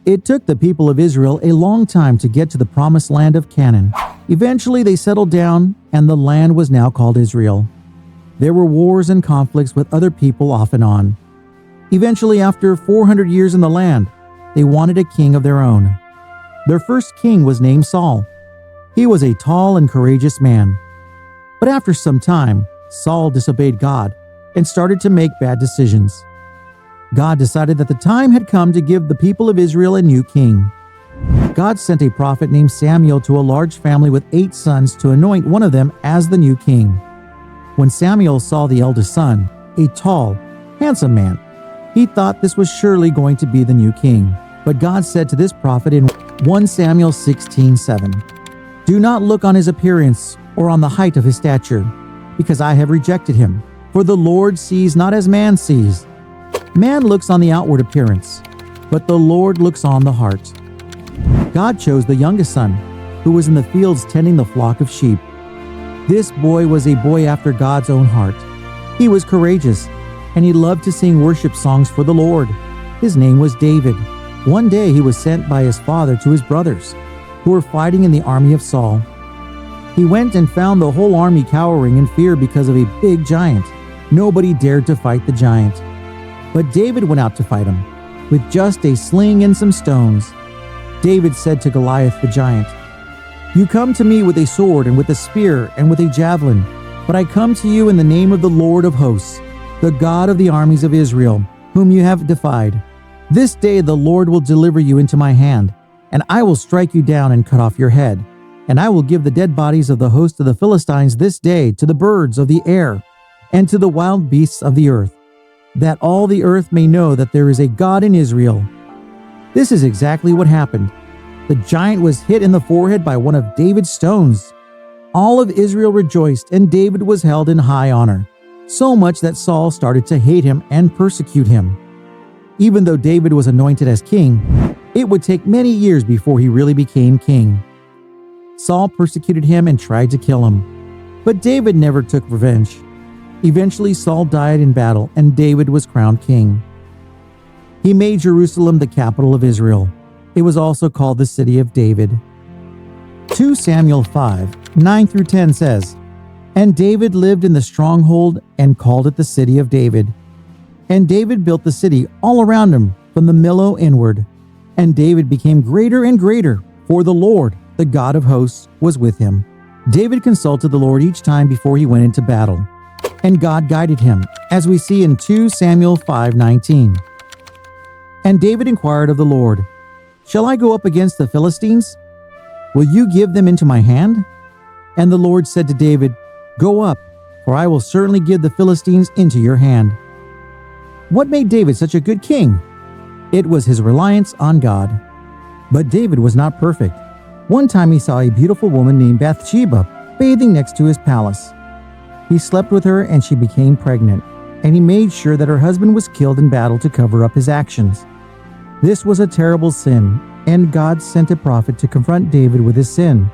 It took the people of Israel a long time to get to the promised land of Canaan. Eventually they settled down, and the land was now called Israel. There were wars and conflicts with other people off and on. Eventually, after 400 years in the land, they wanted a king of their own. Their first king was named Saul. He was a tall and courageous man. But after some time, Saul disobeyed God and started to make bad decisions. God decided that the time had come to give the people of Israel a new king. God sent a prophet named Samuel to a large family with 8 sons to anoint one of them as the new king. When Samuel saw the eldest son, a tall, handsome man, he thought this was surely going to be the new king. But God said to this prophet in 1 Samuel 16:7, "Do not look on his appearance or on the height of his stature, because I have rejected him. For the Lord sees not as man sees. Man looks on the outward appearance, but the Lord looks on the heart." God chose the youngest son, who was in the fields tending the flock of sheep. This boy was a boy after God's own heart. He was courageous, and he loved to sing worship songs for the Lord. His name was David. One day he was sent by his father to his brothers, who were fighting in the army of Saul. He went and found the whole army cowering in fear because of a big giant. Nobody dared to fight the giant. But David went out to fight him, with just a sling and some stones. David said to Goliath the giant, "You come to me with a sword and with a spear and with a javelin, but I come to you in the name of the Lord of hosts, the God of the armies of Israel, whom you have defied. This day the Lord will deliver you into my hand, and I will strike you down and cut off your head. And I will give the dead bodies of the host of the Philistines this day to the birds of the air and to the wild beasts of the earth, that all the earth may know that there is a God in Israel." This is exactly what happened. The giant was hit in the forehead by one of David's stones. All of Israel rejoiced, and David was held in high honor, so much that Saul started to hate him and persecute him. Even though David was anointed as king, it would take many years before he really became king. Saul persecuted him and tried to kill him, but David never took revenge. Eventually, Saul died in battle, and David was crowned king. He made Jerusalem the capital of Israel. It was also called the City of David. 2 Samuel 5:9-10 says, "And David lived in the stronghold and called it the City of David. And David built the city all around him from the Millo inward. And David became greater and greater, for the Lord, the God of hosts, was with him." David consulted the Lord each time before he went into battle, and God guided him, as we see in 2 Samuel 5:19. "And David inquired of the Lord, 'Shall I go up against the Philistines? Will you give them into my hand?' And the Lord said to David, 'Go up, for I will certainly give the Philistines into your hand.'" What made David such a good king? It was his reliance on God. But David was not perfect. One time he saw a beautiful woman named Bathsheba bathing next to his palace. He slept with her and she became pregnant, and he made sure that her husband was killed in battle to cover up his actions. This was a terrible sin, and God sent a prophet to confront David with his sin.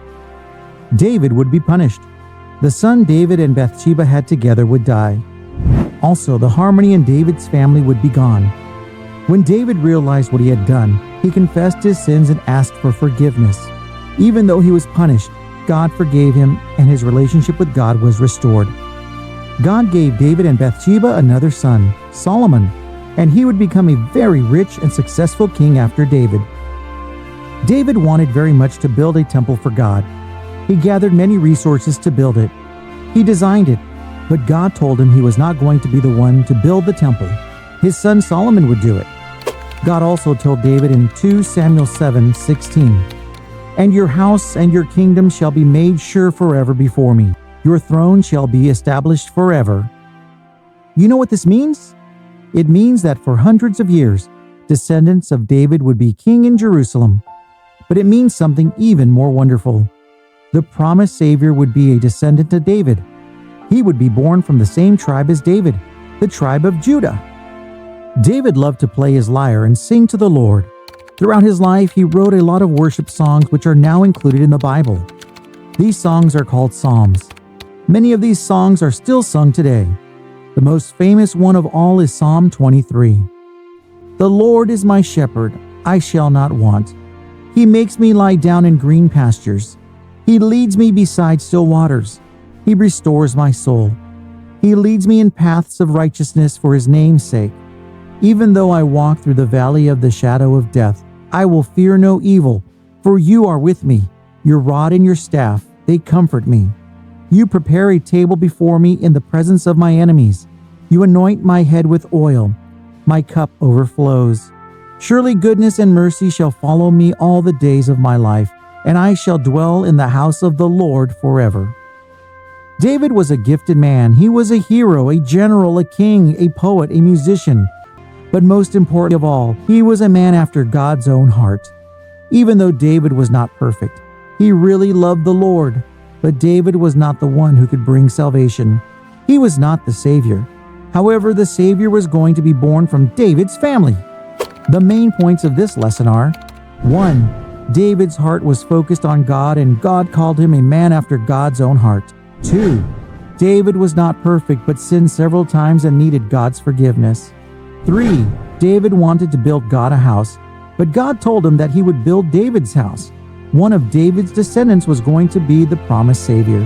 David would be punished. The son David and Bathsheba had together would die. Also, the harmony in David's family would be gone. When David realized what he had done, he confessed his sins and asked for forgiveness. Even though he was punished, God forgave him, and his relationship with God was restored. God gave David and Bathsheba another son, Solomon, and he would become a very rich and successful king after David. David wanted very much to build a temple for God. He gathered many resources to build it. He designed it, but God told him he was not going to be the one to build the temple. His son Solomon would do it. God also told David in 2 Samuel 7:16, "And your house and your kingdom shall be made sure forever before me. Your throne shall be established forever." You know what this means? It means that for hundreds of years, descendants of David would be king in Jerusalem. But it means something even more wonderful. The promised Savior would be a descendant of David. He would be born from the same tribe as David, the tribe of Judah. David loved to play his lyre and sing to the Lord. Throughout his life, he wrote a lot of worship songs which are now included in the Bible. These songs are called Psalms. Many of these songs are still sung today. The most famous one of all is Psalm 23. "The Lord is my shepherd, I shall not want. He makes me lie down in green pastures. He leads me beside still waters. He restores my soul. He leads me in paths of righteousness for his name's sake. Even though I walk through the valley of the shadow of death, I will fear no evil, for you are with me. Your rod and your staff, they comfort me. You prepare a table before me in the presence of my enemies. You anoint my head with oil. My cup overflows. Surely goodness and mercy shall follow me all the days of my life, and I shall dwell in the house of the Lord forever. David was a gifted man. He was a hero, a general, a king, a poet, a musician. But most important of all, he was a man after God's own heart. Even though David was not perfect, he really loved the Lord. But David was not the one who could bring salvation. He was not the Savior. However, the Savior was going to be born from David's family. The main points of this lesson are: 1. David's heart was focused on God, and God called him a man after God's own heart. 2. David was not perfect but sinned several times and needed God's forgiveness. 3. David wanted to build God a house, but God told him that he would build David's house. One of David's descendants was going to be the promised Savior.